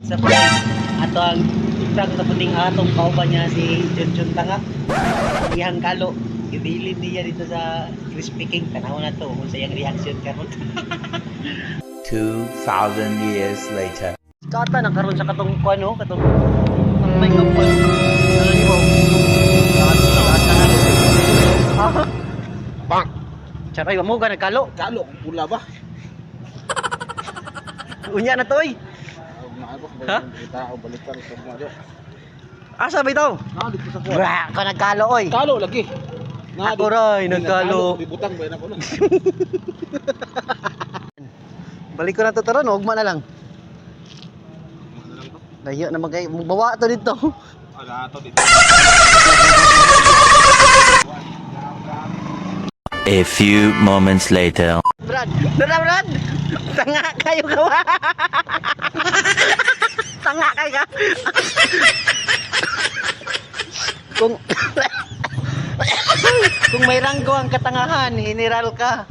Sa price, ato ang ibrang na puting atong kauban niya si Junjun Tanga. Iyang kalo. Ibilin niya dito sa Crispy King. Tanaw na to kung sa iyang reaction karon. 2,000 years later. Kata na karon sa katong kuano, katong may kapal. Bang! Charay mo ka nagkalo. Kalo, pula ba? Unya na to oy. Ha? Kita o balikan ito mo dyan. Asa ba ito? Dito sa kuwan. Bra, ka nagkalo oy. Kalo lagi. Ako ray, nagkalo. Ibutang ba na ko lang. Balik ko na to taron, ugma na lang. Layo na magay, bawa to dito. Wala to dito. A few moments later. Brad, Brad. Tanga kayo ka. Tanga kayo ka. Kung kung may ranggo ang katangahan, general ka.